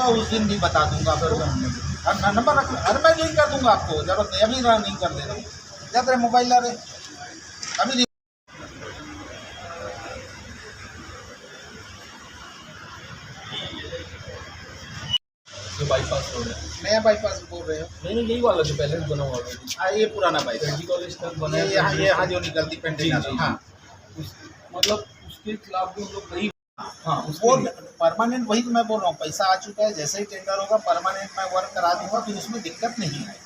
उस दिन भी बता दूंगा फिर नंबर रख। अरे मैं लिंक कर दूंगा आपको, जरूरत नहीं अभी लिंक कर दे रहा हूँ। क्या तेरे मोबाइल ला रहे अभी जो बाईपास रोड है, नया बाईपास बोल रहे हो? नहीं यही वाला जो पहले बना हुआ है, ये पुराना बाईपास कॉलेज तक बना है यहाँ जो निकलती पेंटिंग। हाँ मतलब उसके खिलाफ भी हम लोग नहीं। हाँ वो परमानेंट, वही तो मैं बोल रहा हूँ, पैसा आ चुका है, जैसे ही टेंडर होगा परमानेंट मैं वर्क करा दूंगा, फिर उसमें दिक्कत नहीं है।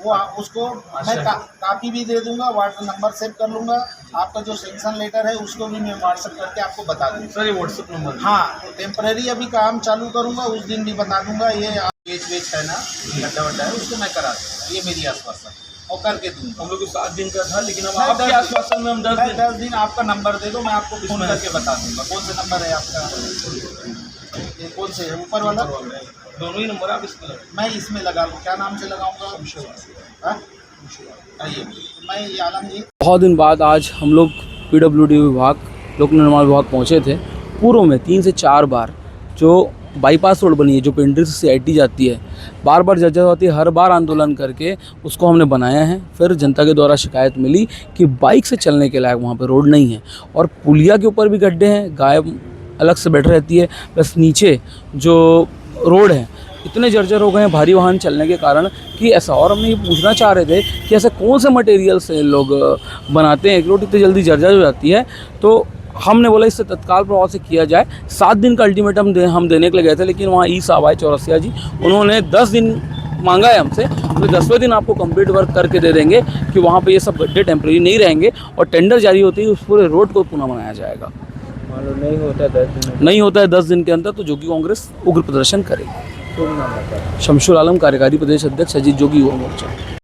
वो उसको मैं कापी भी दे दूंगा, वाट्सएप नंबर सेव कर लूंगा, आपका जो सेंक्शन लेटर है उसको भी मैं व्हाट्सएप करके आपको बता दूंगा। सर ये व्हाट्सएप नंबर। हाँ तो टेम्परेरी अभी काम चालू करूंगा, उस दिन भी बता दूंगा। ये वेच है ना, गड्ढा वड्ढा है, उसको मैं करा दूंगा, ये मेरी आश्वासन और करके दूंगा। हम लोग को 7 दिन का था, लेकिन अब आपके आश्वासन में हम 10 दिन आपका नंबर दे दो, मैं आपको फोन करके बता दूंगा। कौन सा नंबर है आपका? ये कौन से है? ऊपर वाला? दोनों ही नंबर आप इसमें मैं इसमें लगा लूँ, क्या नाम से लगाऊंगा? आइए मैं ये आलमगीर। बहुत दिन बाद आज हम लोग PWD विभाग, लोक निर्माण विभाग पहुँचे थे। पूर्व में 3 से 4 बार जो बाईपास रोड बनी है, जो पेंड्री से CIT जाती है, बार बार जर्जर होती है, हर बार आंदोलन करके उसको हमने बनाया है। फिर जनता के द्वारा शिकायत मिली कि बाइक से चलने के लायक वहाँ पे रोड नहीं है और पुलिया के ऊपर भी गड्ढे हैं, गाय अलग से बैठ रहती है, प्लस नीचे जो रोड है इतने जर्जर हो गए हैं भारी वाहन चलने के कारण कि ऐसा। और हम ये पूछना चाह रहे थे कि ऐसे कौन से मटेरियल से लोग बनाते हैं, एक रोड इतनी जल्दी जर्जर हो जाती है। तो हमने बोला इससे तत्काल प्रभाव से किया जाए। 7 दिन का अल्टीमेटम हम देने के लिए गए थे, लेकिन वहाँ ई साहब आए, चौरसिया जी, उन्होंने 10 दिन मांगा है हमसे। तो 10वें दिन आपको कंप्लीट वर्क करके दे देंगे कि वहाँ पे ये सब गड्ढे टेम्प्रेरी नहीं रहेंगे और टेंडर जारी होती है उस पूरे रोड को पुनः बनाया जाएगा। नहीं होता है 10 दिन, नहीं होता है 10 दिन के अंदर तो जोगी कांग्रेस उग्र प्रदर्शन करेगी। तो नाम बताया। शमशुर आलम, कार्यकारी प्रदेश अध्यक्ष, अजीत जोगी युवा मोर्चा।